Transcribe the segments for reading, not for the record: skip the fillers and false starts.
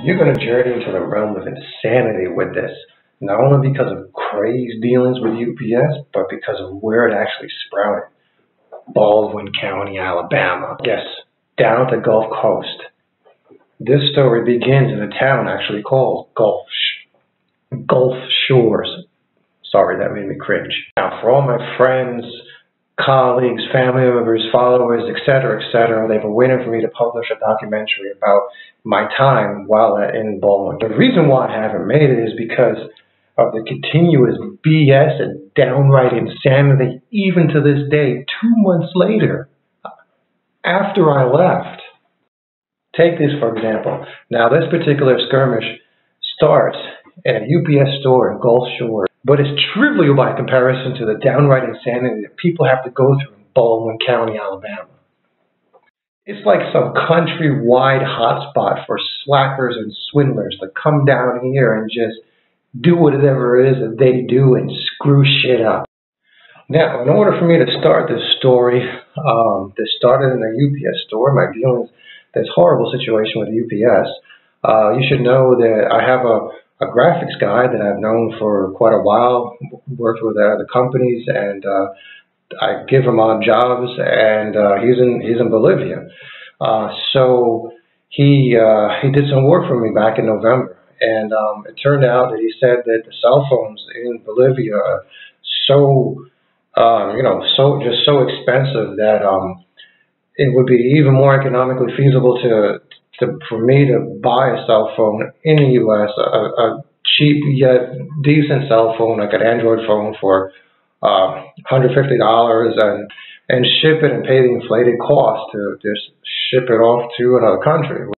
You're going to journey into the realm of insanity with this, not only because of crazy dealings with UPS, but because of where it actually sprouted. Baldwin County, Alabama. Yes, down at the Gulf Coast. This story begins in a town actually called Gulf Shores. Sorry, that made me cringe. Now, for all my friends, colleagues, family members, followers, etc., they've been waiting for me to publish a documentary about my time while in Baldwin. The reason why I haven't made it is because of the continuous BS and downright insanity, even to this day, 2 months later, after I left. Take this for example. Now, this particular skirmish starts at a UPS store in Gulf Shores, but it's trivial by comparison to the downright insanity that people have to go through in Baldwin County, Alabama. It's like some countrywide hotspot for slackers and swindlers to come down here and just do whatever it is that they do and screw shit up. Now, in order for me to start this story, that started in a UPS store, my dealings, this horrible situation with UPS, you should know that I have a graphics guy that I've known for quite a while, worked with other companies, and I give him odd jobs, and he's in Bolivia. So he did some work for me back in November, and it turned out that he said that the cell phones in Bolivia are so so expensive that it would be even more economically feasible for me to buy a cell phone in the U.S., a cheap yet decent cell phone, like an Android phone, for $150 and ship it and pay the inflated cost to just ship it off to another country.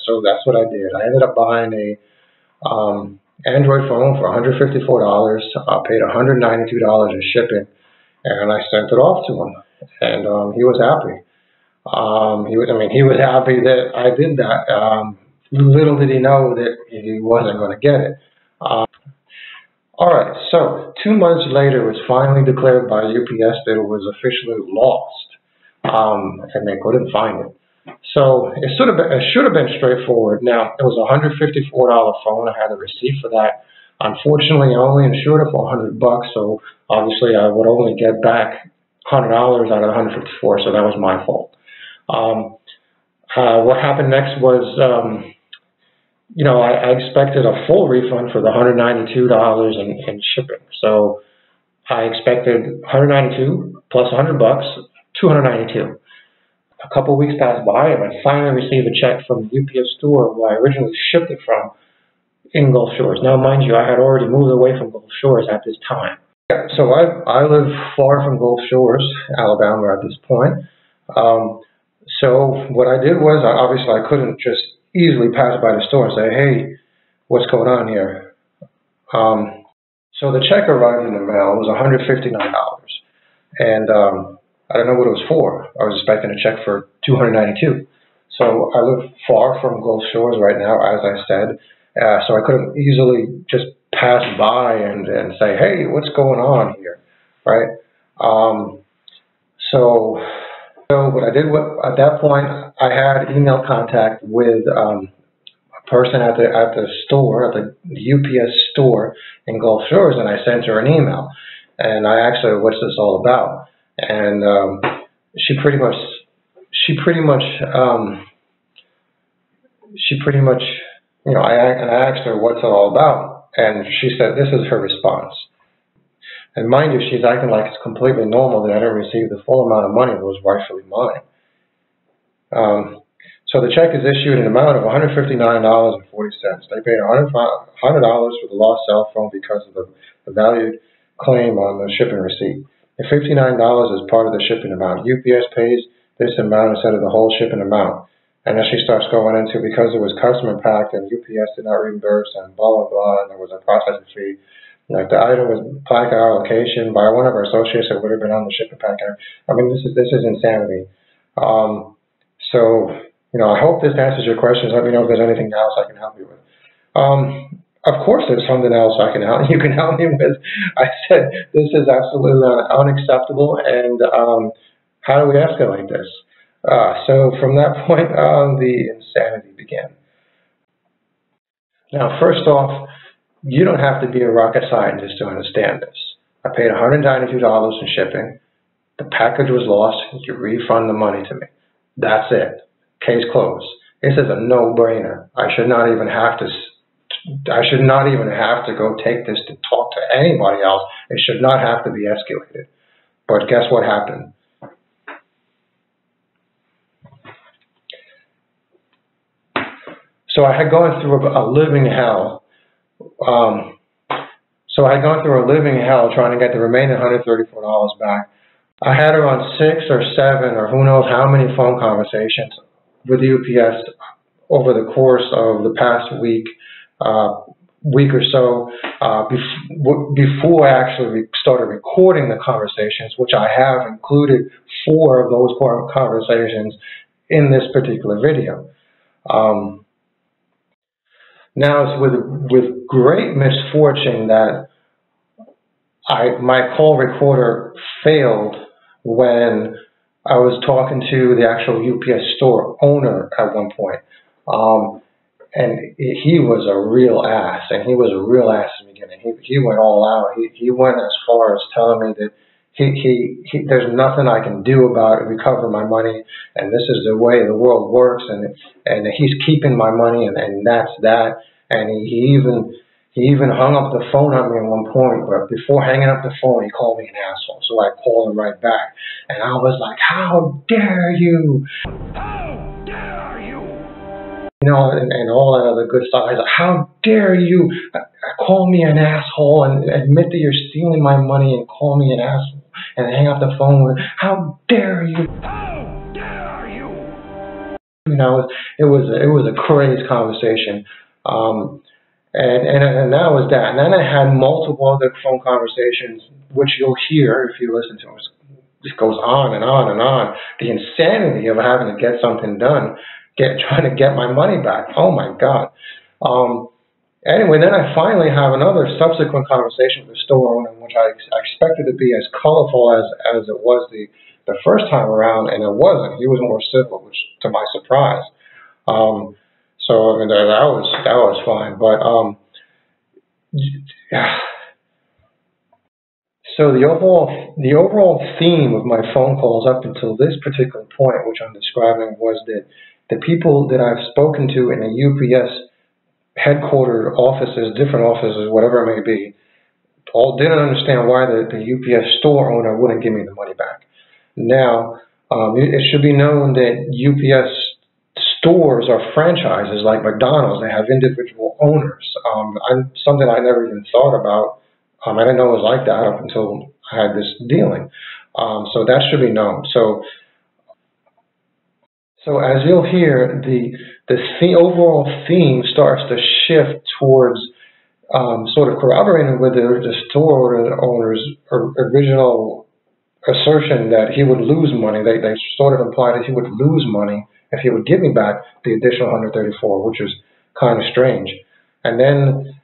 So that's what I did. I ended up buying a Android phone for $154. I paid $192 in shipping, and I sent it off to him, and he was happy. He was happy that I did that. Little did he know that he wasn't going to get it. All right, so 2 months later, it was finally declared by UPS that it was officially lost, and they couldn't find it. So it should have been straightforward. Now, it was a $154 phone. I had a receipt for that. Unfortunately, I only insured it for $100, so obviously I would only get back $100 out of $154, so that was my fault. What happened next was, I expected a full refund for the $192 in shipping. So I expected $192 plus $100, $292. A couple of weeks passed by, and I finally received a check from the UPS store where I originally shipped it from in Gulf Shores. Now, mind you, I had already moved away from Gulf Shores at this time. So I live far from Gulf Shores, Alabama at this point. So what I did was, obviously I couldn't just easily pass by the store and say, hey, what's going on here? So the check arrived in the mail. It was $159. And I don't know what it was for. I was expecting a check for $292. So I live far from Gulf Shores right now, as I said. So I couldn't easily just pass by and say, hey, what's going on here, right? So what I did at that point, I had email contact with a person at the store, at the UPS store in Gulf Shores, and I sent her an email, and I asked her, what's this all about? And she pretty much, I asked her what's it all about, and she said this is her response. And mind you, she's acting like it's completely normal that I didn't receive the full amount of money that was rightfully mine. So the check is issued in an amount of $159.40. They paid $100 for the lost cell phone because of the valued claim on the shipping receipt. The $59 is part of the shipping amount. UPS pays this amount instead of the whole shipping amount. And then she starts going into, because it was customer packed and UPS did not reimburse and blah, blah, blah, and there was a processing fee. Like the item was packed at our location by one of our associates that would have been on the shipping packet. I mean, this is insanity. I hope this answers your questions. Let me know if there's anything else I can help you with. Of course, there's something else you can help me with. I said this is absolutely unacceptable, and how do we escalate this? So from that point on, the insanity began. Now, first off, you don't have to be a rocket scientist to understand this. I paid $192 in shipping. The package was lost. You refund the money to me. That's it. Case closed. This is a no-brainer. I should not even have to go take this to talk to anybody else. It should not have to be escalated. But guess what happened? So I had gone through a living hell. Trying to get the remaining $134 back. I had around 6 or 7 or who knows how many phone conversations with UPS over the course of the past week or so, before I actually started recording the conversations, which I have included 4 of those conversations in this particular video. Now it's with great misfortune that my call recorder failed when I was talking to the actual UPS store owner at one point. And he was a real ass, and he was a real ass in the beginning. He went all out. He went as far as telling me that there's nothing I can do about it, recover my money, and this is the way the world works, and he's keeping my money, and that's that. And he even hung up the phone on me at one point, but before hanging up the phone, he called me an asshole. So I called him right back, and I was like, "How dare you? How dare you?" You know, and all that other good stuff. I was like, "How dare you call me an asshole and admit that you're stealing my money and call me an asshole and hang up the phone with, how dare you? How dare you?" You know, it was a crazy conversation. And that was that. And then I had multiple other phone conversations, which you'll hear if you listen to it. It goes on and on and on. The insanity of having to get something done, trying to get my money back. Oh my God. Anyway, then I finally have another subsequent conversation with the store owner, which I expected to be as colorful as it was the first time around, and it wasn't. He was more civil, which to my surprise. So I mean, that was fine, but so the overall theme of my phone calls up until this particular point, which I'm describing, was that the people that I've spoken to in the UPS headquartered offices, different offices, whatever it may be, all didn't understand why the UPS store owner wouldn't give me the money back. Now, it should be known that UPS stores are franchises like McDonald's. They have individual owners. Something I never even thought about. I didn't know it was like that up until I had this dealing. So that should be known. So as you'll hear, the overall theme starts to shift towards sort of corroborating with the store owner's original assertion that he would lose money. They sort of implied that he would lose money if he would give me back the additional $134, which is kind of strange. And then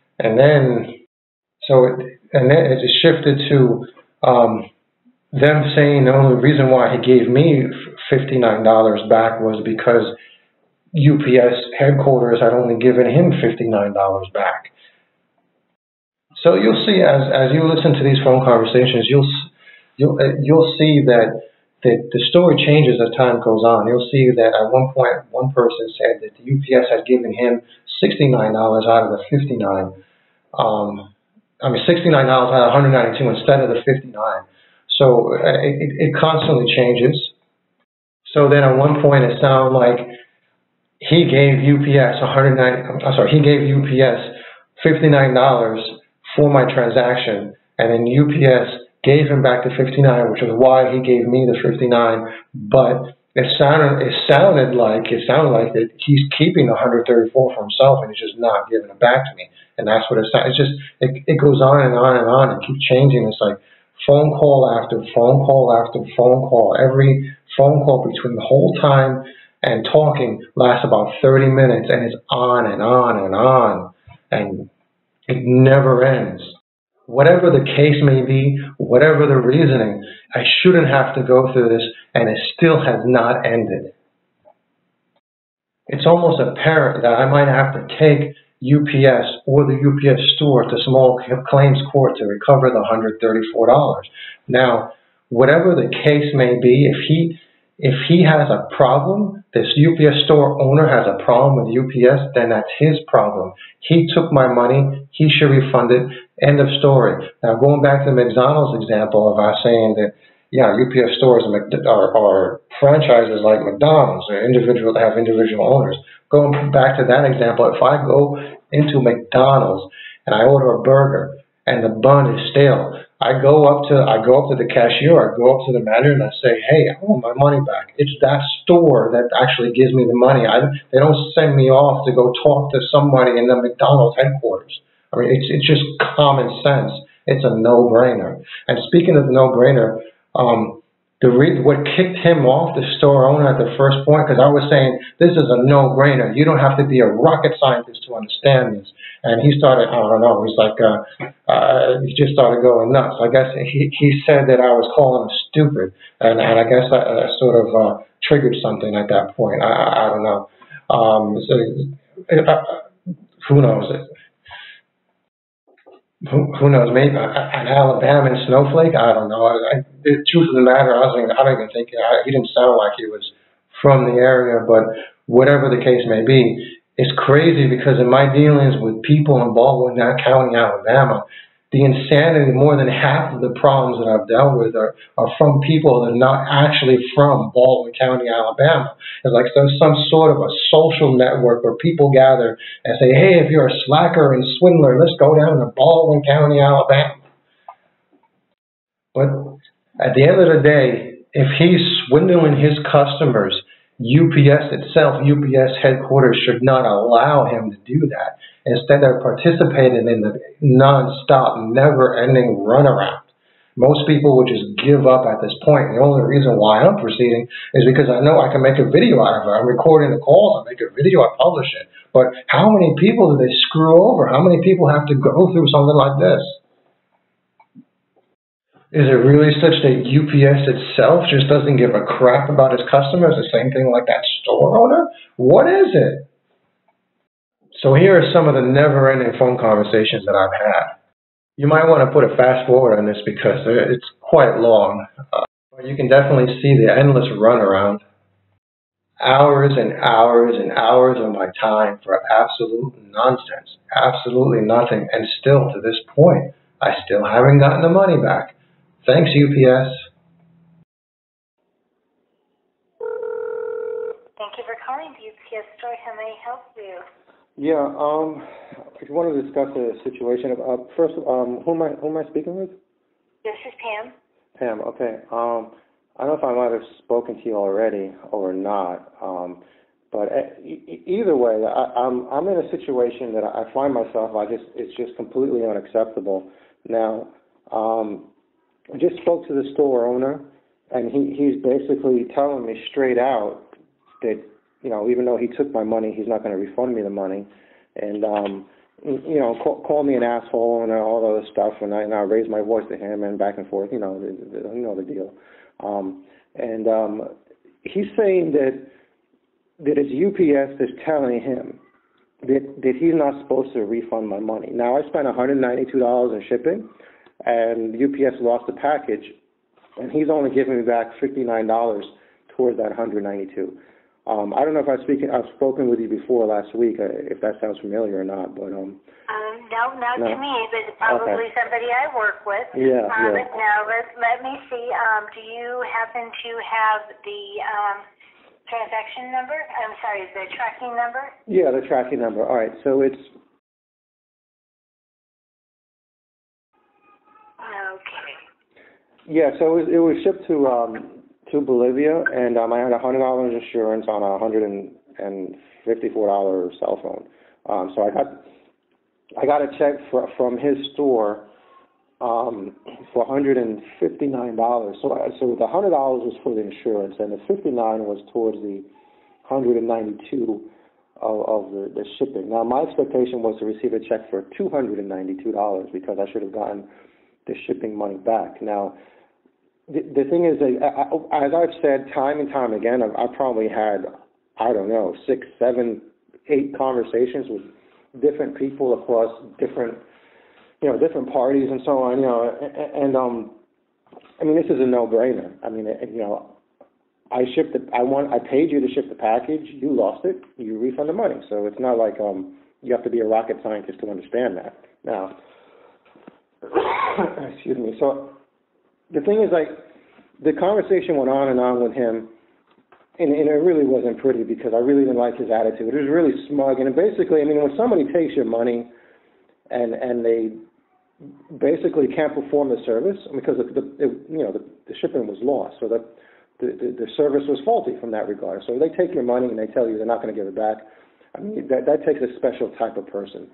it shifted to them saying the only reason why he gave me $59 back was because UPS headquarters had only given him $59 back. So you'll see as you listen to these phone conversations, you'll see that the story changes as time goes on. You'll see that at one point, one person said that the UPS had given him $69 out of the $59. $69 out of $192 instead of the $59. So it constantly changes. So then at one point it sounded like he gave UPS $59 for my transaction, and then UPS gave him back the $59, which is why he gave me the $59. But it sounded like that he's keeping the $134 for himself, and he's just not giving it back to me. And that's what it sounds. It goes on and on and on and keeps changing. It's like phone call after phone call after phone call. Every phone call between the whole time and talking lasts about 30 minutes, and it's on and on and on, and it never ends. Whatever the case may be, whatever the reasoning, I shouldn't have to go through this, and it still has not ended. It's almost apparent that I might have to take UPS or the UPS store to small claims court to recover the $134. Now, whatever the case may be, if he has a problem, this UPS store owner has a problem with UPS, then that's his problem. He took my money, he should refund it, end of story. Now, going back to the McDonald's example of us saying that, yeah, UPS stores are franchises like McDonald's, or have individual owners. Going back to that example, if I go into McDonald's and I order a burger and the bun is stale, I go up to the cashier, I go up to the manager and I say, hey, I want my money back. It's that store that actually gives me the money. They don't send me off to go talk to somebody in the McDonald's headquarters. I mean, it's just common sense. It's a no-brainer. And speaking of no-brainer, what kicked him off, the store owner, at the first point, because I was saying, this is a no-brainer. You don't have to be a rocket scientist to understand this. And he started, I don't know, he's like, he just started going nuts. I guess he said that I was calling him stupid. And I guess that sort of triggered something at that point. I don't know. Who knows? Who knows? Maybe an Alabama snowflake. I don't know. The truth of the matter, I don't even think he didn't sound like he was from the area. But whatever the case may be, it's crazy because in my dealings with people in Baldwin County, Alabama, the insanity, more than half of the problems that I've dealt with are from people that are not actually from Baldwin County, Alabama. It's like there's some sort of a social network where people gather and say, hey, if you're a slacker and swindler, let's go down to Baldwin County, Alabama. But at the end of the day, if he's swindling his customers, UPS itself, UPS headquarters should not allow him to do that. Instead, they're participating in the non-stop, never-ending runaround. Most people would just give up at this point. The only reason why I'm proceeding is because I know I can make a video out of it. I'm recording the calls, I make a video, I publish it. But how many people do they screw over? How many people have to go through something like this? Is it really such that UPS itself just doesn't give a crap about its customers? The same thing like that store owner? What is it? So here are some of the never-ending phone conversations that I've had. You might want to put a fast forward on this because it's quite long. But you can definitely see the endless runaround. Hours and hours and hours of my time for absolute nonsense. Absolutely nothing. And still, to this point, I still haven't gotten the money back. Thanks, UPS. Thank you for calling the UPS store. How may I help you? Yeah, I want to discuss a situation. First, who am I speaking with? This is Pam. Pam, okay. I don't know if I might have spoken to you already or not, but either way, I'm in a situation that I find myself. It's just completely unacceptable. Now, I just spoke to the store owner, and he's basically telling me straight out that, you know, even though he took my money, he's not going to refund me the money, and you know, call me an asshole and all other stuff, and I raise my voice to him and back and forth, you know the deal, and he's saying that it's UPS that's telling him that he's not supposed to refund my money. Now, I spent $192 in shipping, and UPS lost the package, and he's only giving me back $59 towards that $192. I don't know if I've spoken with you before last week, if that sounds familiar or not, but no, not to me, but probably okay. Somebody I work with. Yeah. Now let me see. Do you happen to have the transaction number? I'm sorry, the tracking number? Yeah, the tracking number. All right, so it's. Okay. Yeah, so it was shipped to Bolivia, and I had $100 insurance on a $154 cell phone. So I got a check from his store for $159. So the $100 was for the insurance, and the $59 was towards the $192 of the shipping. Now, my expectation was to receive a check for $292 because I should have gotten the shipping money back. Now, the thing is, as I've said time and time again, I've probably had, I don't know, 6, 7, 8 conversations different people across different, different parties and so on, and I mean, this is a no-brainer. I mean, I paid you to ship the package, you lost it, you refund the money. So it's not like you have to be a rocket scientist to understand that. Now, excuse me. So the thing is, like, the conversation went on and on with him, and it really wasn't pretty because I really didn't like his attitude. It was really smug, and basically, I mean, when somebody takes your money and they basically can't perform the service because the shipment was lost, so the service was faulty from that regard. So they take your money and they tell you they're not going to give it back. I mean, that takes a special type of person.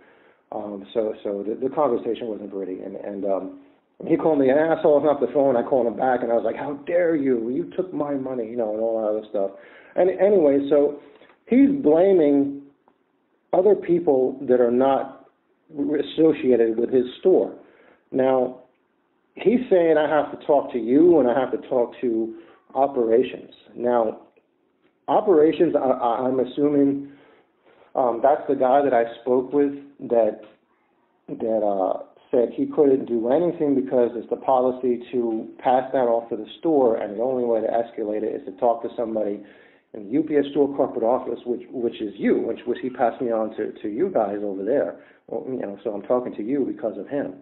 So the conversation wasn't pretty, and he called me an asshole off the phone. I called him back, and I was like, "How dare you? You took my money," and all that other stuff. And anyway, so he's blaming other people that are not associated with his store. Now, he's saying I have to talk to you and I have to talk to operations. Now, operations, I'm assuming that's the guy that I spoke with that said he couldn't do anything because it's the policy to pass that off to the store, and the only way to escalate it is to talk to somebody in the UPS store corporate office, which is you, which he passed me on to you guys over there. Well, so I'm talking to you because of him,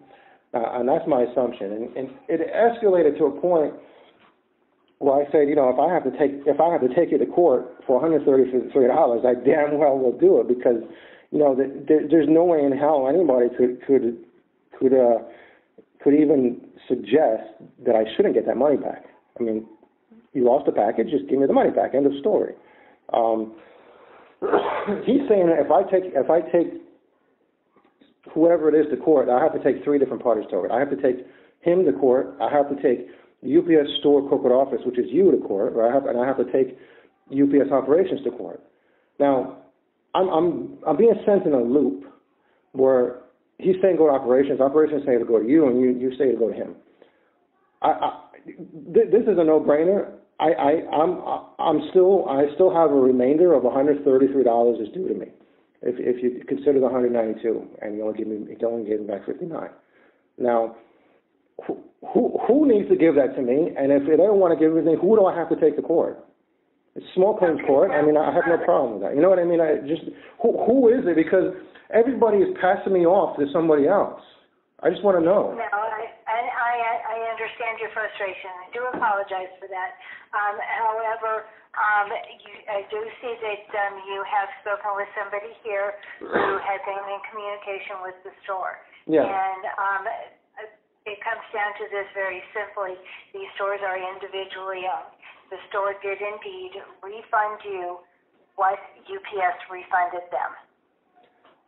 and that's my assumption. And it escalated to a point where I said, if I have to take you to court for $133, I damn well will do it because there's no way in hell anybody could even suggest that I shouldn't get that money back. I mean, you lost the package, just give me the money back. End of story. He's saying that if I take whoever it is to court, I have to take three different parties to it. I have to take him to court. I have to take the UPS store corporate office, which is you, to court, or I have to take UPS operations to court. Now, I'm being sent in a loop where he's saying go to operations saying to go to you, and you say to go to him. This is a no-brainer. I still have a remainder of $133 is due to me. If you consider the 192, and you only gave me back 59. Now, who needs to give that to me? And if they don't want to give it to me, who do I have to take to court? It's small claims court. I mean, I have no problem with that. You know what I mean? Who is it? Because everybody is passing me off to somebody else. I just want to know. No, I understand your frustration. I do apologize for that. However, I do see that you have spoken with somebody here who has been in communication with the store. Yeah. And it comes down to this very simply. These stores are individually owned. The store did indeed refund you what UPS refunded them.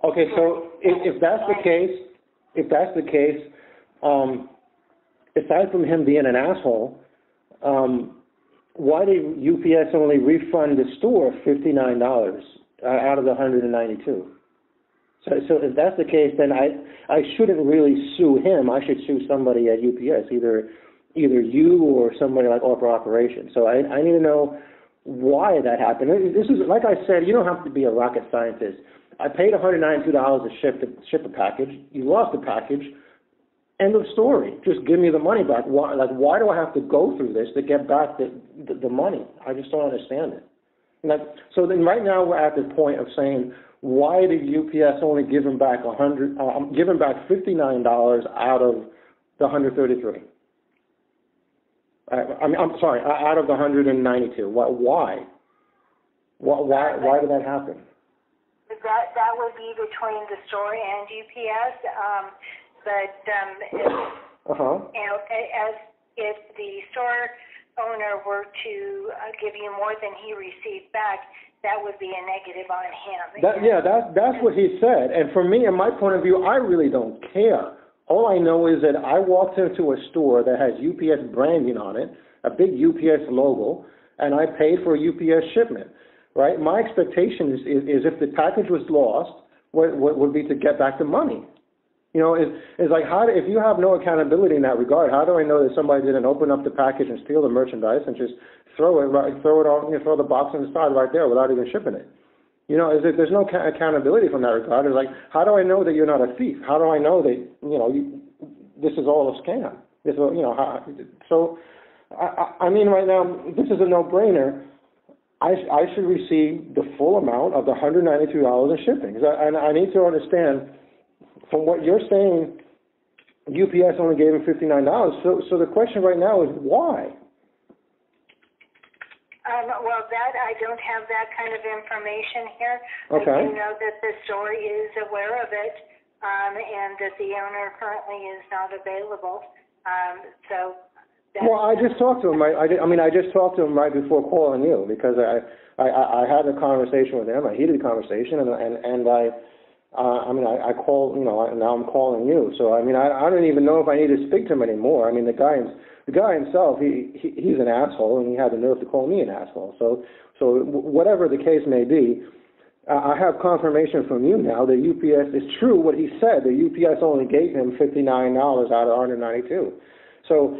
Okay, so if that's the case, aside from him being an asshole, why did UPS only refund the store $59 out of the $192? So if that's the case, then I shouldn't really sue him. I should sue somebody at UPS, either you or somebody like operations. So I need to know why that happened. This is, like I said, you don't have to be a rocket scientist. I paid $192 to ship a package. You lost the package. End of story. Just give me the money back. Why do I have to go through this to get back the money? I just don't understand it. So then right now we're at the point of saying, why did UPS only give him back $59 out of the 133? I'm sorry, out of the 192. Why? Why did that happen? That would be between the store and UPS, as if the store owner were to give you more than he received back, that would be a negative on him. That's what he said. And for me, in my point of view, I really don't care. All I know is that I walked into a store that has UPS branding on it, a big UPS logo, and I paid for a UPS shipment. Right? My expectation is if the package was lost, what would be to get back the money? It's like, if you have no accountability in that regard, how do I know that somebody didn't open up the package and steal the merchandise and just throw the box on the side right there without even shipping it? You know, there's no accountability from that regard. It's like, how do I know that you're not a thief? How do I know that, you know, this is all a scam? This, you know, so, I mean, right now, this is a no-brainer. I should receive the full amount of the $192 in shipping. And I need to understand, from what you're saying, UPS only gave him $59. So the question right now is why? Well, that I don't have that kind of information here. Okay. I do know that the store is aware of it, and that the owner currently is not available. So. Well, I just talked to him. I just talked to him right before calling you, because I had a conversation with him, a heated conversation, and I called, you know, now I'm calling you. So I don't even know if I need to speak to him anymore. I mean, the guy himself, he's an asshole, and he had the nerve to call me an asshole. So whatever the case may be, I have confirmation from you now that UPS is true what he said. That UPS only gave him $59 out of $192. So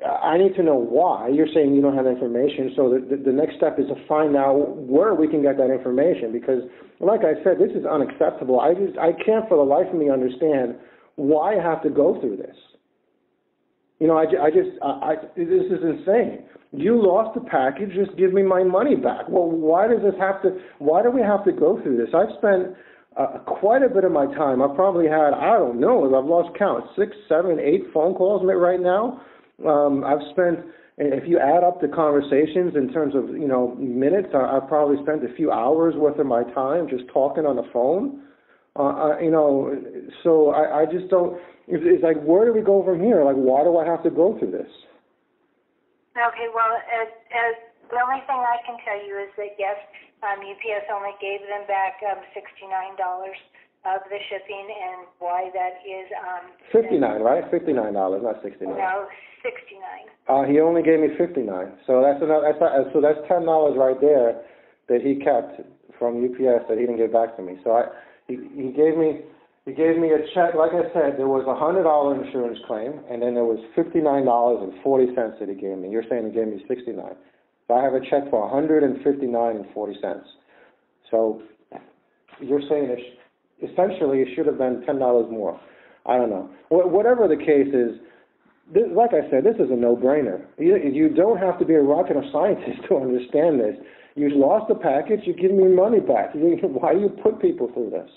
I need to know why. You're saying you don't have information, so the next step is to find out where we can get that information, because, like I said, this is unacceptable. I can't for the life of me understand why I have to go through this. You know, this is insane. You lost the package, just give me my money back. Well, why do we have to go through this? I've spent quite a bit of my time. I've probably had, I don't know, I've lost count, 6, 7, 8 phone calls right now. I've spent, if you add up the conversations in terms of, you know, minutes, I've probably spent a few hours worth of my time just talking on the phone. You know, so I just don't, it's like, where do we go from here? Like, why do I have to go through this? Okay, well, the only thing I can tell you is that, yes, UPS only gave them back $69 of the shipping, and why that is... $59, right? $59, not $69. No, $69. He only gave me $59. So that's $10 right there that he kept from UPS that he didn't give back to me. So he gave me a check. Like I said, there was a $100 insurance claim, and then there was $59.40 that he gave me. You're saying he gave me $69. So I have a check for $159.40. So you're saying essentially it should have been $10 more. I don't know. Whatever the case is, like I said, this is a no-brainer. You don't have to be a rocket scientist to understand this. You lost the package, you give me money back. Why do you put people through this?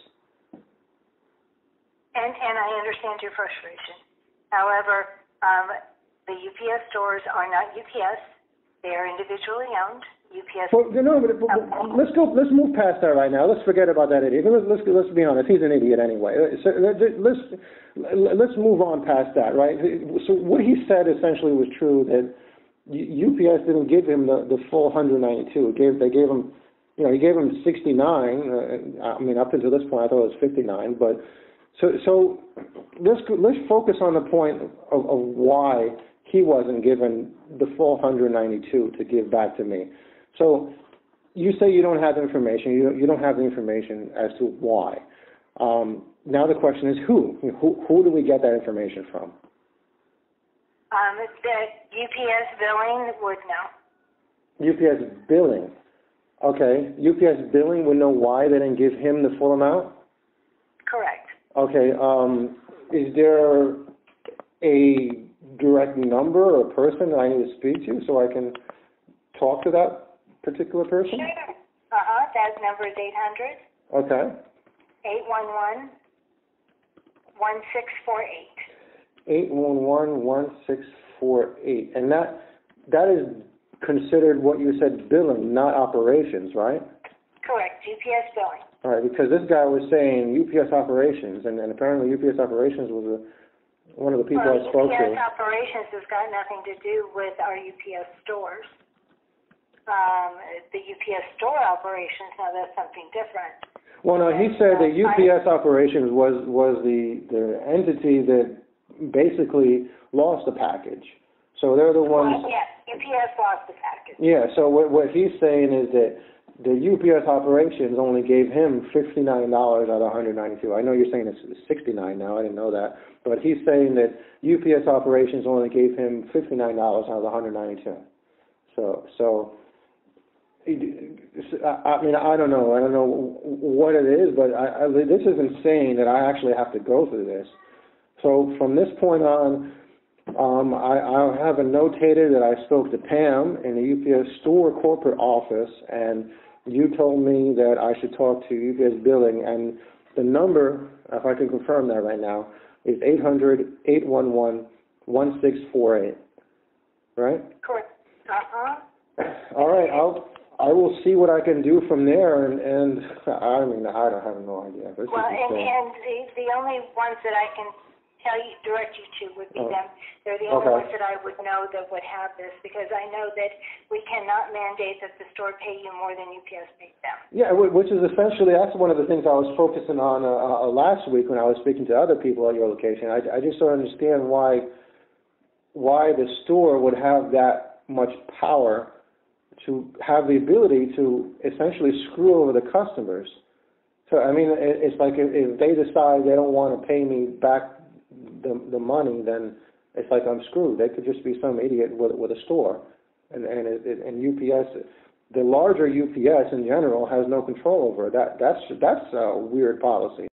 And I understand your frustration. However, the UPS stores are not UPS. They are individually owned. UPS. Well, no, but let's move past that right now. Let's forget about that idiot. Let's be honest. He's an idiot anyway. So let's move on past that, right? So what he said essentially was true, that UPS didn't give him the full 192. They gave him, you know, he gave him 69. I mean, up until this point, I thought it was 59. But so let's focus on the point of why he wasn't given the full 192 to give back to me. So you say you don't have information. You don't have the information as to why. Now the question is who? Who do we get that information from? The UPS billing would know. UPS billing. Okay. UPS billing would know why they didn't give him the full amount? Correct. Okay. Is there a direct number or person that I need to speak to so I can talk to that particular person? Sure. That number is 800. Okay. 811-1648. 811-1648. And that is considered what you said, billing, not operations, right? Correct. UPS billing. All right, because this guy was saying UPS operations, and apparently UPS operations was one of the people I spoke to. UPS operations has got nothing to do with our UPS stores. The UPS store operations, now that's something different. Well, no, he said that UPS operations was the entity that basically lost the package. So they're the ones. Well, yes, UPS lost the package. Yeah. So what he's saying is that the UPS operations only gave him $59 out of $192. I know you're saying it's 69 now. I didn't know that, but he's saying that UPS operations only gave him $59 out of $192. So I mean, I don't know. I don't know what it is, but this is insane that I actually have to go through this. So from this point on, I have notated that I spoke to Pam in the UPS store corporate office, and you told me that I should talk to UPS billing, and the number, if I can confirm that right now, is 800-811-1648, right? Correct. All right, I will see what I can do from there, and I mean, I don't have no idea. This Well, is and the only ones that I can direct you to would be them. They're the only ones that I would know that would have this, because I know that we cannot mandate that the store pay you more than UPS pays them. Yeah, which is essentially, that's one of the things I was focusing on last week when I was speaking to other people at your location. I just don't understand why the store would have that much power to have the ability to essentially screw over the customers. So, I mean, it's like if they decide they don't want to pay me back the money, then it's like I'm screwed. They could just be some idiot with a store. And UPS, the larger UPS in general, has no control over it. That's a weird policy.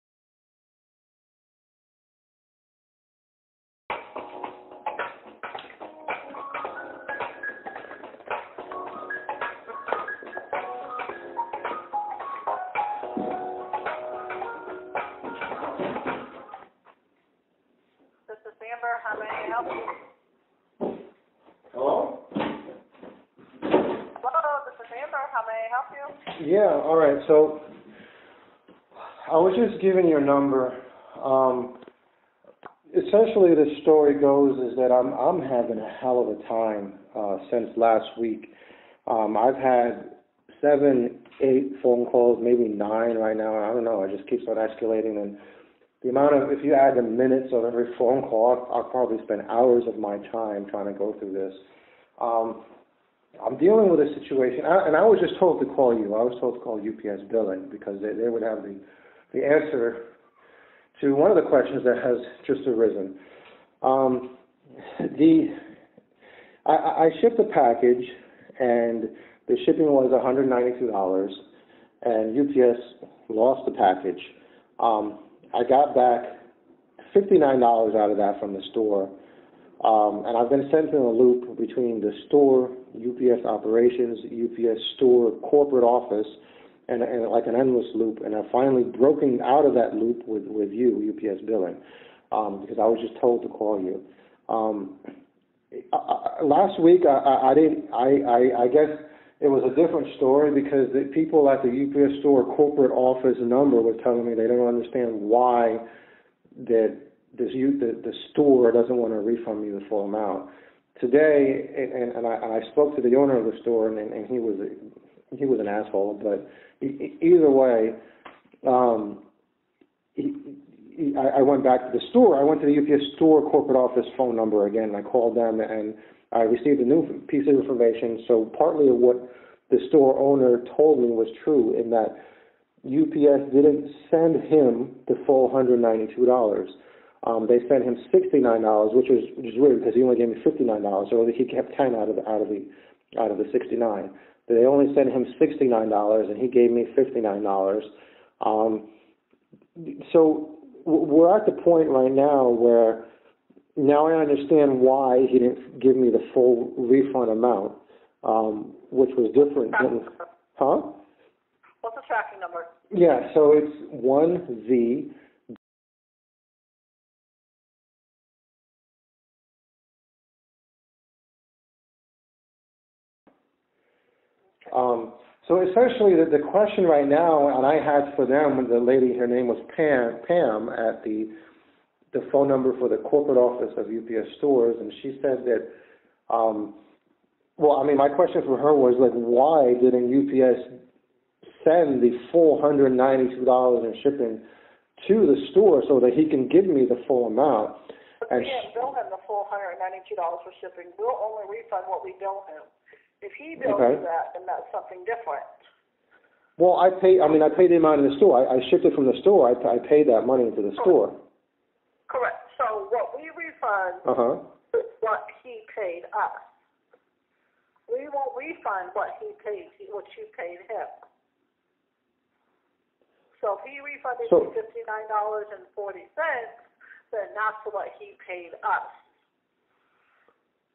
How may I help you? Hello? Hello, this is Amber. How may I help you? Yeah, all right. So I was just giving your number. Essentially, the story goes is that I'm having a hell of a time since last week. I've had 7, 8 phone calls, maybe 9 right now. I don't know. It just keeps on escalating, and the amount of, if you add the minutes of every phone call, I'll probably spend hours of my time trying to go through this. I'm dealing with a situation, and I was just told to call you. I was told to call UPS billing because they would have the answer to one of the questions that has just arisen. I shipped a package, and the shipping was $192, and UPS lost the package. I got back $59 out of that from the store, and I've been sent in a loop between the store, UPS operations, UPS store corporate office, and like an endless loop, and I've finally broken out of that loop with you, UPS billing, because I was just told to call you. Last week, I guess it was a different story because the people at the UPS store corporate office number were telling me they don't understand why the store doesn't want to refund me the full amount. Today, and I spoke to the owner of the store, and he was an asshole. But either way, I went back to the store. I went to the UPS store corporate office phone number again. I called them, and I received a new piece of information. So partly of what the store owner told me was true, in that UPS didn't send him the full $192. They sent him $69, which is weird because he only gave me $59, so he kept 10 out of the 69. They only sent him $69, and he gave me $59. So we're at the point right now where now I understand why he didn't give me the full refund amount, which was different than, huh? What's the tracking number? Yeah, so it's 1Z. So essentially, the question right now, and I had for them, the lady, her name was Pam at the phone number for the corporate office of UPS stores, and she said that, well, I mean, my question for her was, like, why didn't UPS send the full $192 in shipping to the store so that he can give me the full amount? But we didn't bill him the full $192 for shipping. We'll only refund what we bill him. If he bills you that, then that's something different. Well, I paid the amount in the store. I shipped it from the store. I paid that money into the store. Correct. So what we refund is what he paid us. we won't refund what he paid, what you paid him. So if he refunded you $59.40, then that's what he paid us.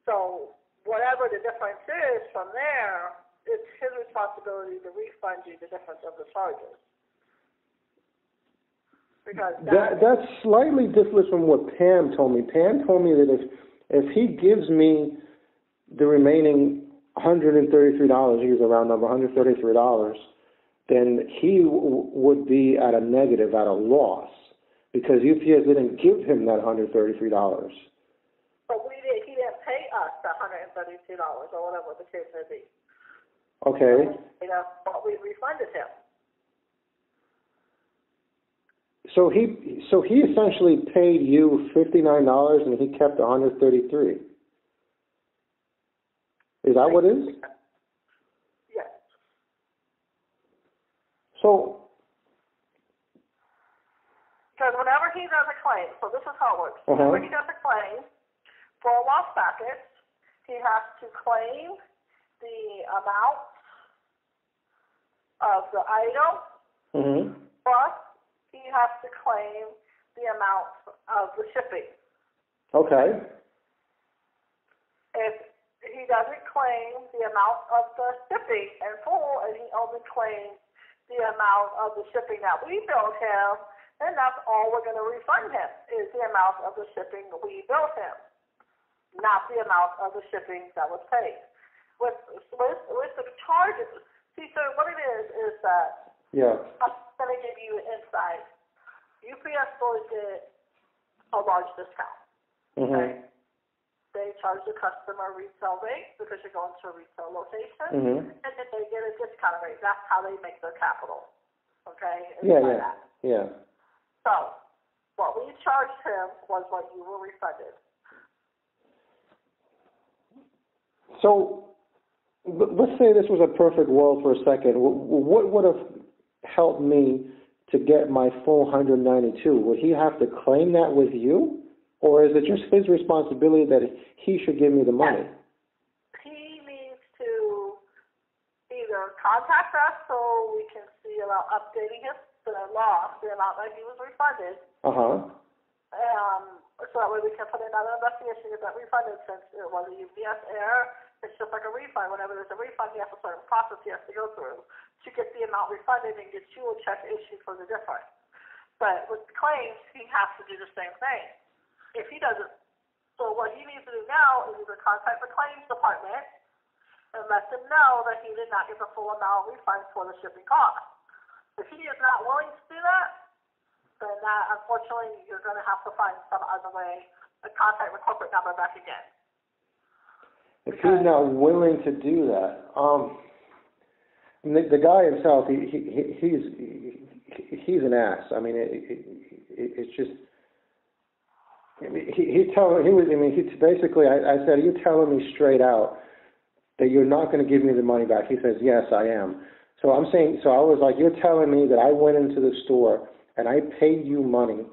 So whatever the difference is from there, it's his responsibility to refund you the difference of the charges. Because that's slightly different from what Pam told me. Pam told me that if he gives me the remaining $133, use a round number, $133, then he would be at a negative, at a loss, because UPS didn't give him that $133. But he didn't pay us the $132 or whatever the case may be. Okay. But we refunded him. So he essentially paid you $59 and he kept $133. Is that what it is? Yes. So, because whenever he does a claim, so this is how it works. Whenever he does a claim for a lost package, he has to claim the amount of the item, plus he has to claim the amount of the shipping. Okay. If he doesn't claim the amount of the shipping in full, and he only claims the amount of the shipping that we billed him, then that's all we're going to refund him, is the amount of the shipping we billed him, not the amount of the shipping that was paid. With the charges, see, sir, what it is that I'm going to give you an insight. UPS stores get a large discount. Okay? They charge the customer retail rate because you're going to a retail location, and then they get a discount rate. That's how they make their capital. Okay? Yeah. So, what we charged him was what you were refunded. So, let's say this was a perfect world for a second. What would have helped me to get my full $192? Would he have to claim that with you? Or is it just his responsibility that he should give me the money? He needs to either contact us so we can see about updating the loss, the amount that he was refunded. So that way we can put another investigation to get that refunded, since it was a UPS error. It's just like a refund. Whenever there's a refund, he has a certain process he has to go through to get the amount refunded and get you a check issued for the difference. But with claims, he has to do the same thing. If he doesn't, so what he needs to do now is either contact the claims department and let them know that he did not get the full amount refund for the shipping cost. If he is not willing to do that, then that, unfortunately, you're going to have to find some other way to contact the corporate number back again. If he's not willing to do that, the guy himself, he's an ass. I mean, it's just. He basically, I said, are you telling me straight out that you're not going to give me the money back? He says, yes, I am. So I was like, you're telling me that I went into the store and I paid you money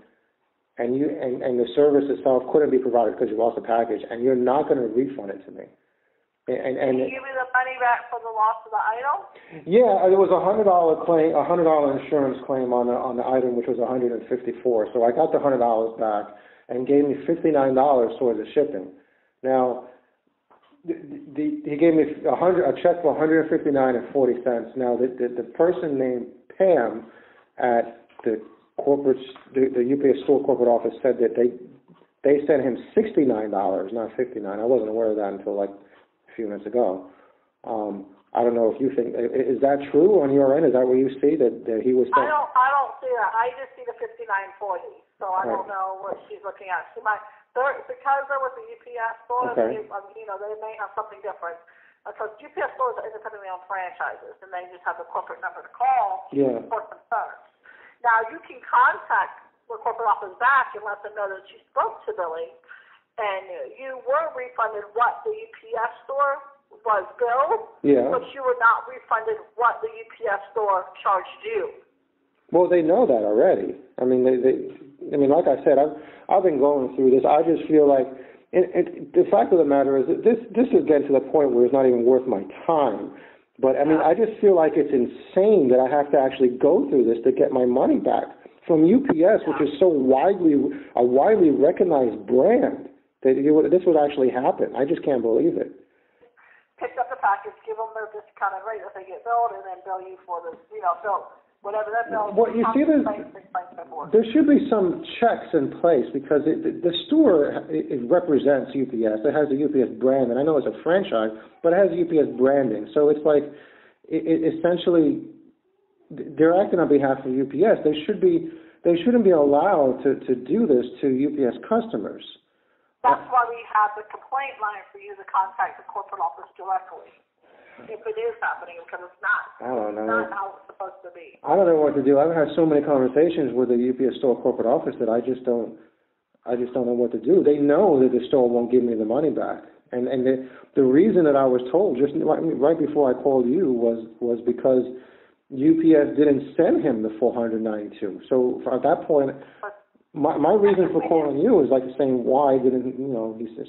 and the service itself couldn't be provided because you lost the package, and you're not going to refund it to me. And Did you give me the money back for the loss of the item? Yeah, there was a $100 claim, a $100 insurance claim on the item, which was $154. So I got the $100 back and gave me $59 towards the shipping. Now, he gave me a check for $159.40. Now, the person named Pam at the UPS store corporate office said that they sent him $69, not $59. I wasn't aware of that until like a few minutes ago. I don't know if you think, is that true on your end? Is that what you see, that he was sent? I don't see that. I just see the $59.40. So I don't know what she's looking at. She might, because they're with the UPS store, they may have something different. Because UPS stores are independently owned franchises, and they just have the corporate number to call for concerns. Now, you can contact the corporate office back and let them know that you spoke to Billy, and you were refunded what the UPS store was billed, but you were not refunded what the UPS store charged you. Well, they know that already. I mean, like I said, I've been going through this. I just feel like And the fact of the matter is that this is getting to the point where it's not even worth my time. But, I mean, I just feel like it's insane that I have to actually go through this to get my money back from UPS, which is so widely recognized brand, that this would actually happen. I just can't believe it. Pick up the package, give them their discounted rate if they get billed, and then bill you for the, bill whatever that bill. Well, you see, there should be some checks in place because the store it represents UPS. It has the UPS brand, and I know it's a franchise, but it has UPS branding. So it's like, essentially, they're acting on behalf of UPS. They shouldn't be allowed to do this to UPS customers. That's why we have the complaint line for you to contact the corporate office directly, if it is happening, because it's not. I don't know. It's not how it's supposed to be. I don't know what to do. I've had so many conversations with the UPS store corporate office that I just don't know what to do. They know that the store won't give me the money back, and the reason that I was told just right before I called you was because UPS didn't send him the $492. So at that point. My reason for calling you is like saying why didn't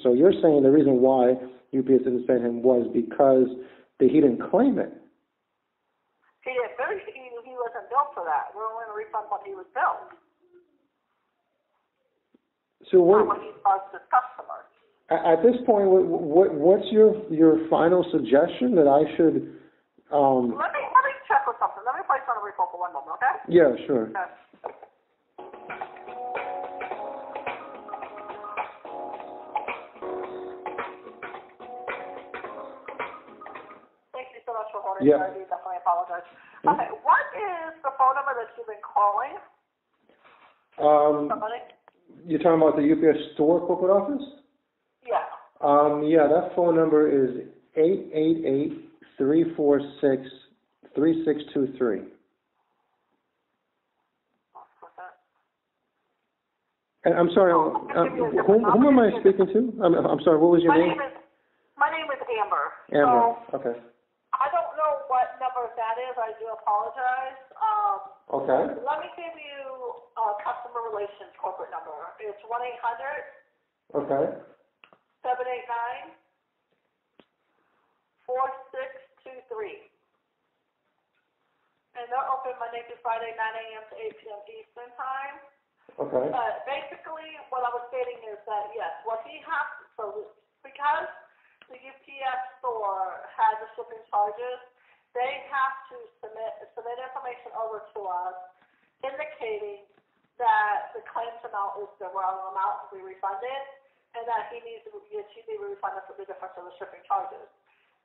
so you're saying the reason why UPS didn't send him was because he didn't claim it. He wasn't billed for that. We're only going to refund what he was billed. So what? Not what he charged his customers. At this point, what's your final suggestion that I should? Let me check with something. Let me place on a brief hold for 1 moment, okay? Yeah, sure. Okay. Yeah. I do definitely apologize. Okay, what is the phone number that you've been calling? Somebody? You're talking about the UPS store corporate office? Yeah. Yeah, that phone number is 888-346-3623. And I'm sorry, whom am I speaking to? I'm sorry, what was your name? My name is Amber. Amber, so, okay. I don't know what number that is. I do apologize. Okay. Let me give you a customer relations corporate number. It's 1-800. Okay. 789-4623. And they're open Monday through Friday, 9 a.m. to 8 p.m. Eastern Time. Okay. But basically, what I was stating is that, yes, what he has, because the UPS store has the shipping charges, they have to submit information over to us indicating that the claims amount is the wrong amount to be refunded and that she needs to be refunded for the difference of the shipping charges.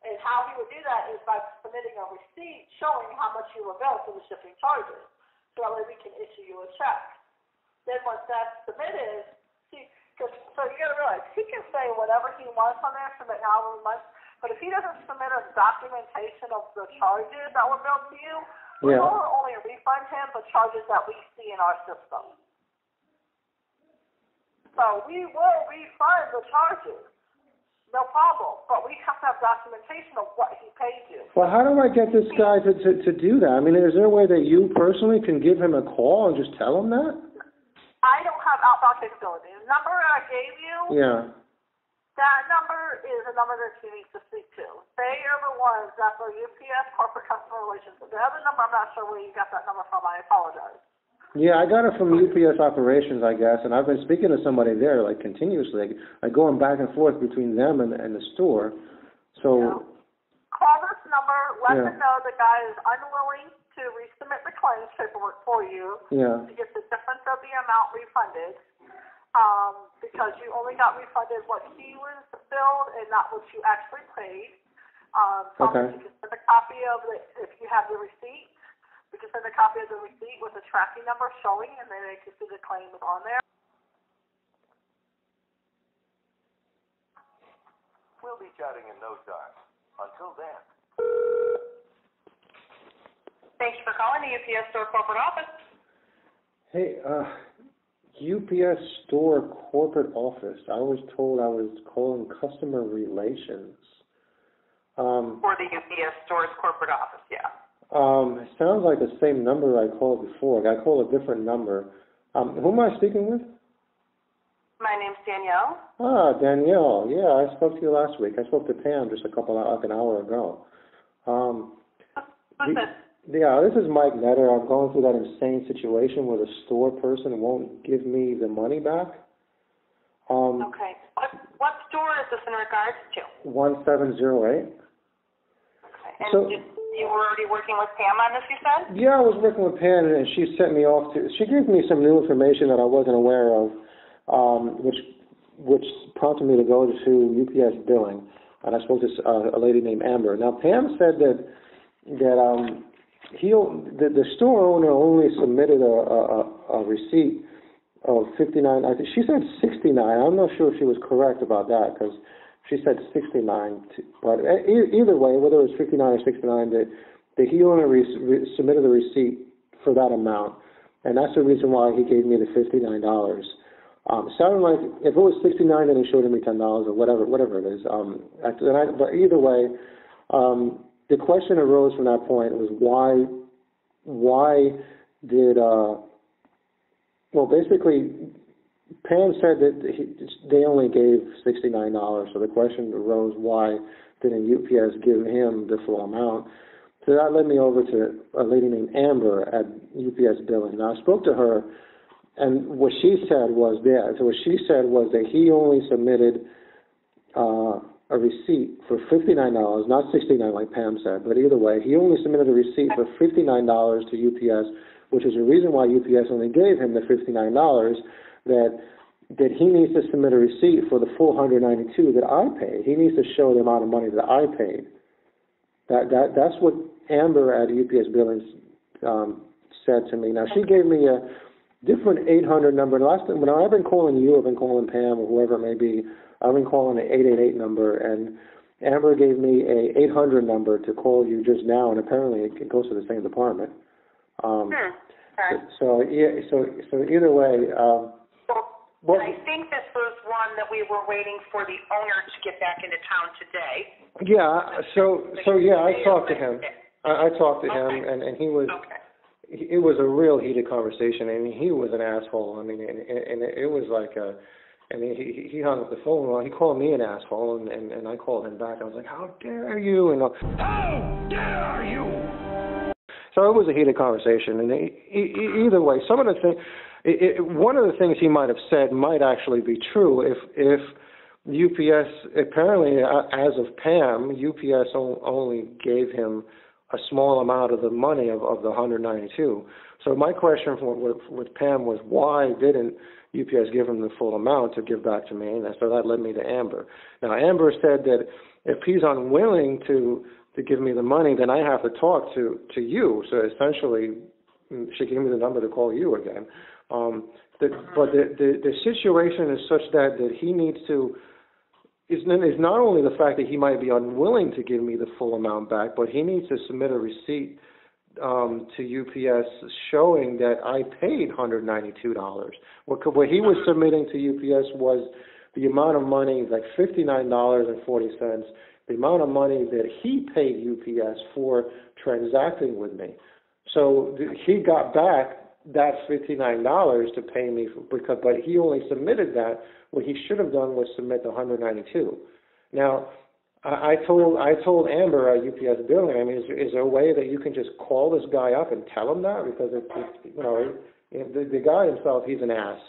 And how he would do that is by submitting a receipt showing how much you were billed for the shipping charges. So that way we can issue you a check. Then once that's submitted, so you got to realize, he can say whatever he wants on there, submit however much, but if he doesn't submit a documentation of the charges that were billed to you, we will only refund him the charges that we see in our system. So we will refund the charges, no problem, but we have to have documentation of what he paid you. Well, how do I get this guy to do that? I mean, is there a way that you personally can give him a call and just tell him that? I don't have outbound capability. The number I gave you, that number is a number that you need to speak to. They are the ones that for UPS corporate customer relations. The other number, I'm not sure where you got that number from. I apologize. Yeah, I got it from UPS operations, I guess, and I've been speaking to somebody there like continuously. I go back and forth between them and the store. So call this number. Let them know the guy is unwilling to resubmit the claims paperwork for you to get the difference of the amount refunded, because you only got refunded what he was billed and not what you actually paid. You can send a copy of it if you have the receipt. We can send a copy of the receipt with a tracking number showing, and then they can see the claim is on there. We'll be chatting in no time. Until then. Thank you for calling the UPS Store Corporate Office. Hey, UPS Store Corporate Office. I was told I was calling customer relations. For the UPS Store's corporate office, yeah. It sounds like the same number I called before. I called a different number. Who am I speaking with? My name's Danielle. Ah, Danielle. Yeah, I spoke to you last week. I spoke to Pam just an hour ago. Who's this? Yeah, this is Mike Netter. I'm going through that insane situation where the store person won't give me the money back. Okay. What store is this in regards to? 1708. Okay. And you were already working with Pam on this, you said? Yeah, I was working with Pam, and she sent me off to. She gave me some new information that I wasn't aware of, which prompted me to go to UPS billing, and I spoke to a lady named Amber. Now, Pam said that the store owner only submitted a receipt of $59. I think she said $69. I'm not sure if she was correct about that because she said $69. But either way, whether it was $59 or $69, that he only submitted the receipt for that amount, and that's the reason why he gave me the $59. Sounded like if it was $69, then he showed me $10 or whatever it is. But either way, the question arose from that point was why did basically Pam said that they only gave $69, so the question arose why didn't UPS give him the full amount? So that led me over to a lady named Amber at UPS billing. Now I spoke to her, and what she said was that he only submitted a receipt for $59, not $69 like Pam said, but either way, he only submitted a receipt for $59 to UPS, which is the reason why UPS only gave him the $59, that he needs to submit a receipt for the full $192 that I paid. He needs to show the amount of money that I paid. That's what Amber at UPS Billings said to me. Now, she gave me a different 800 number. Last time, when I've been calling you, I've been calling Pam or whoever it may be, I've been calling the 888 number, and Amber gave me a 800 number to call you just now, and apparently it goes to the same department. So either way. I think this was one that we were waiting for the owner to get back into town today. Yeah. I talked to him. I talked to him, and he was. Okay. It was a real heated conversation. I mean, he was an asshole. I mean, and it was like he hung up the phone. Well, he called me an asshole, and I called him back. I was like, "How dare you?" And how dare you? So it was a heated conversation, and either way, some of the things. One of the things he might have said might actually be true if UPS, apparently as of Pam, UPS only gave him a small amount of the money of the $192. So my question with Pam was, why didn't UPS give him the full amount to give back to me? And so that led me to Amber. Now, Amber said that if he's unwilling to give me the money, then I have to talk to you. So essentially, she gave me the number to call you again. But the situation is such that he needs to, is not only the fact that he might be unwilling to give me the full amount back, but he needs to submit a receipt to UPS showing that I paid $192. What he was submitting to UPS was the amount of money, like $59.40, the amount of money that he paid UPS for transacting with me. So he got back that $59 to pay me, but he only submitted that. What he should have done was submit the $192. Now, I told Amber at UPS billing, I mean, is there a way that you can just call this guy up and tell him that? Because the guy himself, he's an ass.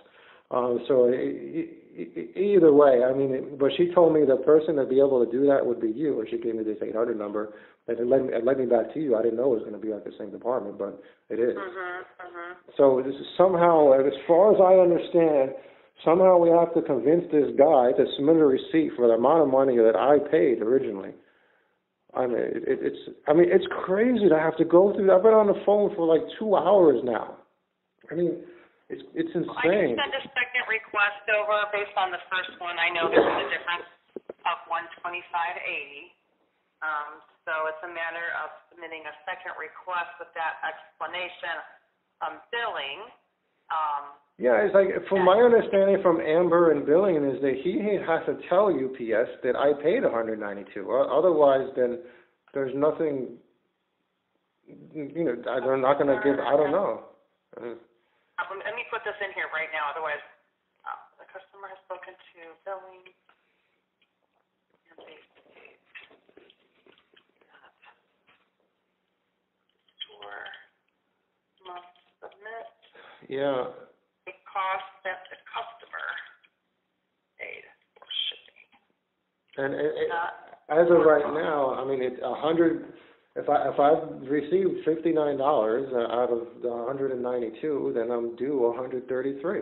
So either way, I mean, but she told me the person that'd be able to do that would be you, or she gave me this 800 number, and it led me back to you. I didn't know it was going to be at the same department, but it is. So this is somehow, as far as I understand, somehow we have to convince this guy to submit a receipt for the amount of money that I paid originally. I mean, it's crazy to have to go through that. I've been on the phone for like 2 hours now. I mean, it's insane. Well, I can send a second request over based on the first one. I know there's a difference of $125.80. So it's a matter of submitting a second request with that explanation billing. Yeah, it's like, from my understanding from Amber and billing is that he has to tell UPS that I paid $192. Otherwise, then there's nothing. They're not going to give. I don't know. Let me put this in here right now. Otherwise, customer has spoken to billing and they paid store must submit a cost that the customer paid for shipping. And as of right now, I mean, it's 100. If I've received $59 out of the 192, then I'm due 133.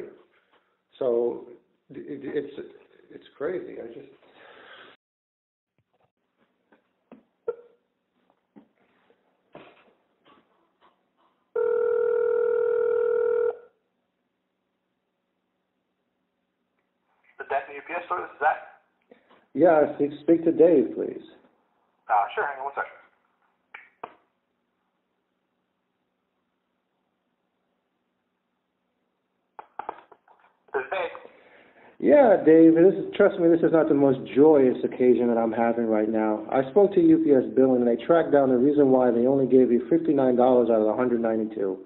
So it's crazy. I just. The Denton UPS service, is that? Yeah, speak to Dave, please. Sure, hang on one second. This is Dave. Yeah, Dave, trust me, this is not the most joyous occasion that I'm having right now. I spoke to UPS billing, and they tracked down the reason why they only gave you $59 out of the 192.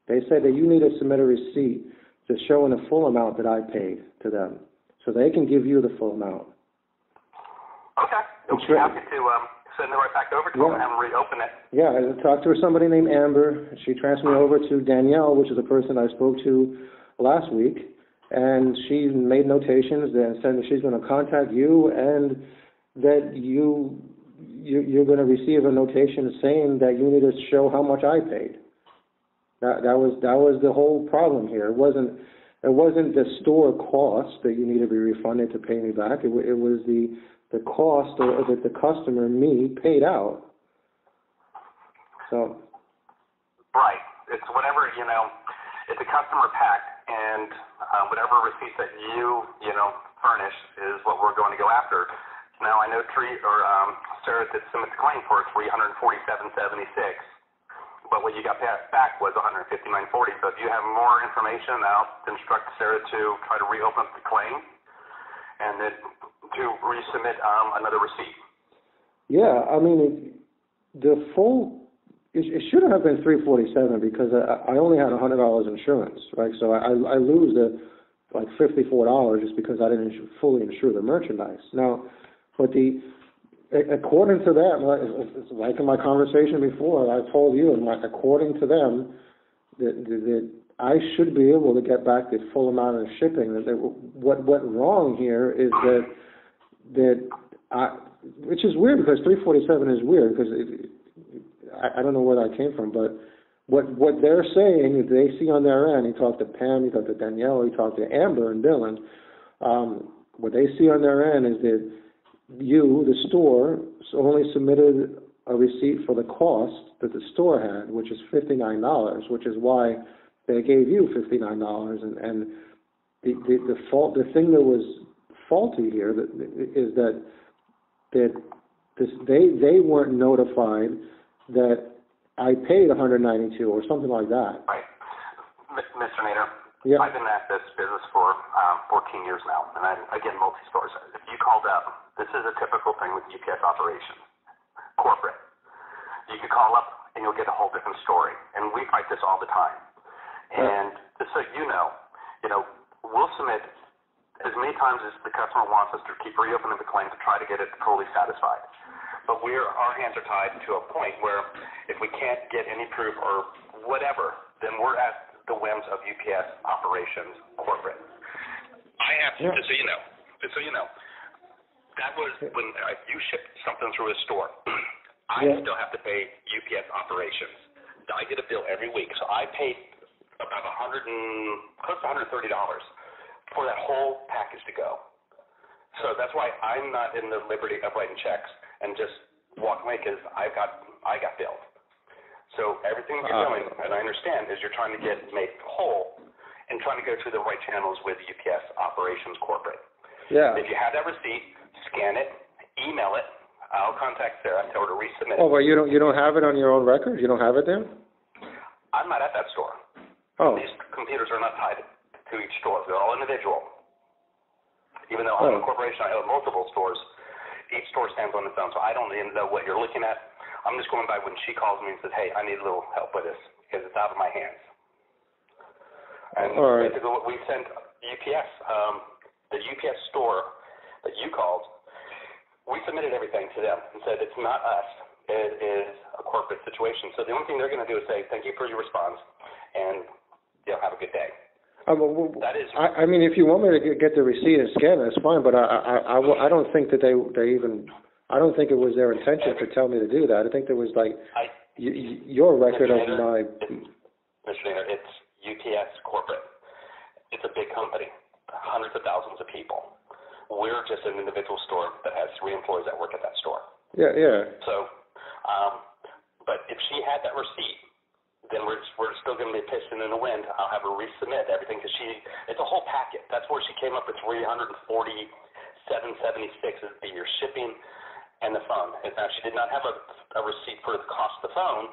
They said that you need to submit a receipt just showing the full amount that I paid to them, so they can give you the full amount. Okay. We'll be happy to send it right back over to them and have them reopen it. Yeah, I talked to somebody named Amber. She transferred me over to Danielle, which is the person I spoke to last week. And she made notations and said that she's going to contact you and that you're going to receive a notation saying that you need to show how much I paid. That was the whole problem here. It wasn't the store cost that you need to be refunded to pay me back. It was the cost that the customer, me, paid out. So. Right. It's whatever, it's a customer pack, and whatever receipt that you furnish is what we're going to go after. Now, I know Sarah did submit the claim for $347.76, but what you got back was $159.40. So if you have more information, I'll instruct Sarah to try to reopen the claim and then to resubmit another receipt. Yeah, I mean, the full. It shouldn't have been $347 because I only had $100 insurance, right? So I lose like $54 just because I didn't fully insure the merchandise. Now, but according to them, it's like in my conversation before, I told you, according to them, that I should be able to get back the full amount of shipping. What went wrong here is which is weird because $347 is weird because I don't know where that came from, but what they're saying is they see on their end, he talked to Pam, he talked to Danielle, he talked to Amber and Dylan, what they see on their end is that you, the store, only submitted a receipt for the cost that the store had, which is $59, which is why they gave you $59, and the thing that was faulty here is that they weren't notified that I paid $192 or something like that. Right. Mr. Nader, yeah. I've been at this business for 14 years now, and I'm, again, multi-stores. If you called up, this is a typical thing with UPS operations, corporate. You could call up, and you'll get a whole different story. And we fight this all the time. And just so you know, we'll submit as many times as the customer wants us to keep reopening the claim to try to get it fully satisfied. But our hands are tied to a point where if we can't get any proof or whatever, then we're at the whims of UPS operations corporate. I have to, just so you know, that was when you shipped something through a store. I still have to pay UPS operations. I get a bill every week, so I paid about close to $130 for that whole package to go. So that's why I'm not in the liberty of writing checks and just walk away because I got billed. So everything you're doing, and I understand, is you're trying to get made whole and trying to go through the right channels with UPS operations corporate. Yeah. If you have that receipt, scan it, email it. I'll contact Sarah, tell her to resubmit it. Oh, but you don't have it on your own record? You don't have it there? I'm not at that store. Oh. These computers are not tied to each store. They're all individual. Even though I'm a corporation, I own multiple stores. Each store stands on its own, so I don't even know what you're looking at. I'm just going by when she calls me and says, hey, I need a little help with this because it's out of my hands. And basically what we sent UPS, the UPS store that you called, we submitted everything to them and said it's not us. It is a corporate situation. So the only thing they're going to do is say, thank you for your response, and have a good day. That is. I mean, if you want me to get the receipt and scan it, that's fine. But I don't think that they even. I don't think it was their intention to tell me to do that. I think there was your record of my. Mr. Nader, it's UPS corporate. It's a big company, hundreds of thousands of people. We're just an individual store that has 3 employees that work at that store. Yeah. So, but if she had that receipt, then we're still going to be pissing in the wind. I'll have her resubmit everything because it's a whole packet. That's where she came up with $347.76 would be your shipping and the phone. If now she did not have a receipt for the cost of the phone,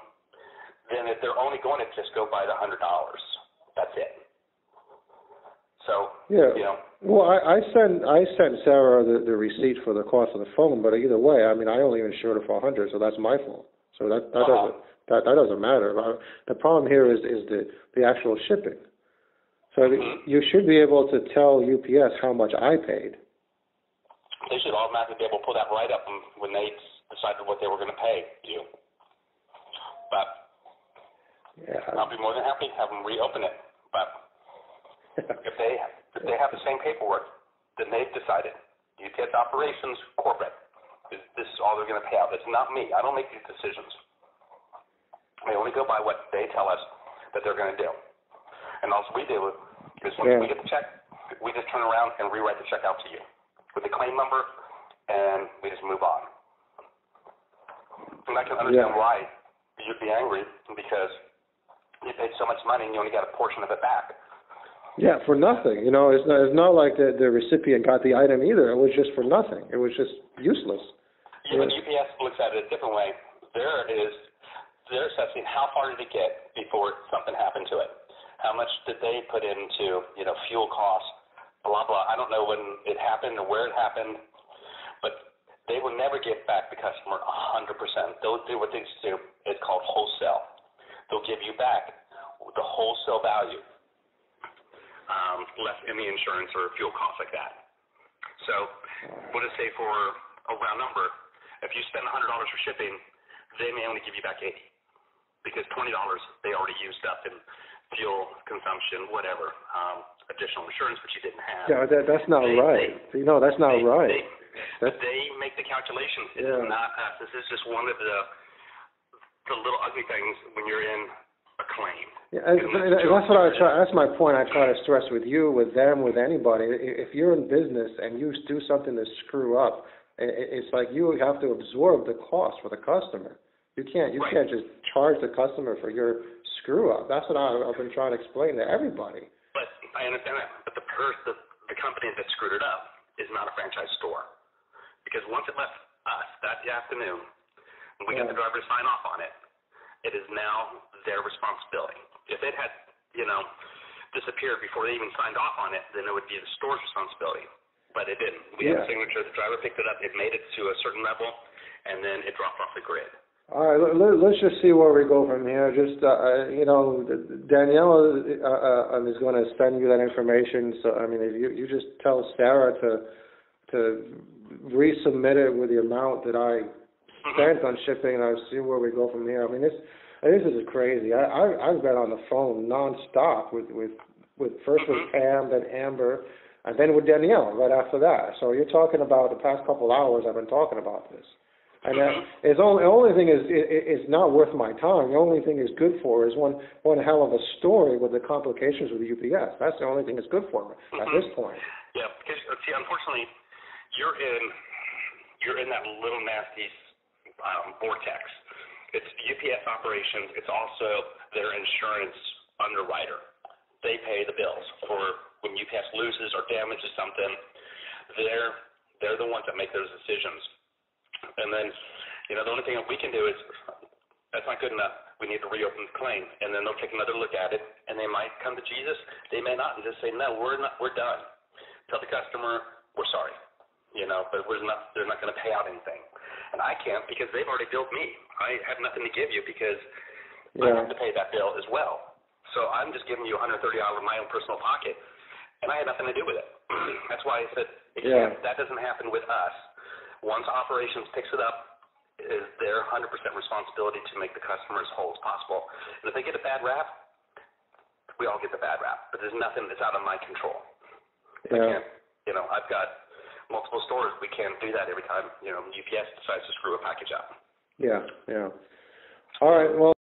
then if they're only going to just go by the $100, that's it. So, Well, I sent Sarah the receipt for the cost of the phone, but either way, I mean, I only insured her for $100, so that's my fault. So that doesn't matter. The problem here is the actual shipping. So you should be able to tell UPS how much I paid. They should automatically be able to pull that right up when they decided what they were going to pay you. But I'll be more than happy to have them reopen it. But if they have the same paperwork, then they've decided UPS operations corporate. This is all they're going to pay out. It's not me. I don't make these decisions. They only go by what they tell us that they're going to do. And all we do is when we get the check, we just turn around and rewrite the check out to you with the claim number, and we just move on. And I can understand why you'd be angry because you paid so much money and you only got a portion of it back. Yeah, for nothing. It's not like the recipient got the item either. It was just for nothing. It was just useless. Even UPS looks at it a different way. They're assessing how far did it get before something happened to it. How much did they put into, fuel costs, blah, blah. I don't know when it happened or where it happened, but they will never give back the customer 100%. They'll do what they do. It's called wholesale. They'll give you back the wholesale value, less any insurance or fuel costs like that. So we'll just say for a round number, if you spend $100 for shipping, they may only give you back $80 because $20 they already used up in fuel consumption, whatever, additional insurance which you didn't have. Yeah, that's not right. That's not right. They make the calculations. It's not us. This is just one of the little ugly things when you're in a claim. Yeah, that's what I try. That's my point. I try to stress with you, with them, with anybody. If you're in business and you do something to screw up, it's like you have to absorb the cost for the customer. You can't just charge the customer for your screw up. That's what I've been trying to explain to everybody. But I understand that. But the company that screwed it up is not a franchise store, because once it left us that afternoon, and we got the driver to sign off on it, it is now their responsibility. If it had, disappeared before they even signed off on it, then it would be the store's responsibility. But it didn't. We had a signature. The driver picked it up. It made it to a certain level, and then it dropped off the grid. All right, let's just see where we go from here. Just, Danielle is going to send you that information. So, I mean, if you just tell Sarah to resubmit it with the amount that I spent on shipping, and I'll see where we go from here. I mean, this is crazy. I've been on the phone nonstop with first with Pam, then Amber, and then with Danielle right after that. So you're talking about the past couple hours I've been talking about this. And the only thing is not worth my time. The only thing it's good for is one hell of a story with the complications with the UPS. That's the only thing it's good for me at this point. Yeah, because see, unfortunately, you're in that little nasty vortex. It's UPS operations. It's also their insurance underwriter. They pay the bills for when UPS loses or damages something. They're the ones that make those decisions. And then, the only thing that we can do is, that's not good enough. We need to reopen the claim. And then they'll take another look at it, and they might come to Jesus. They may not, and just say, no, we're done. Tell the customer, we're sorry. But they're not going to pay out anything. And I can't because they've already billed me. I have nothing to give you because I have to pay that bill as well. So I'm just giving you $130 out of my own personal pocket, and I had nothing to do with it. That's why I said that doesn't happen with us. Once operations picks it up, it is their 100% responsibility to make the customer as whole as possible. And if they get a bad rap, we all get the bad rap. But there's nothing that's out of my control. Yeah. I've got multiple stores. We can't do that every time, UPS decides to screw a package up. Yeah. All right. Well,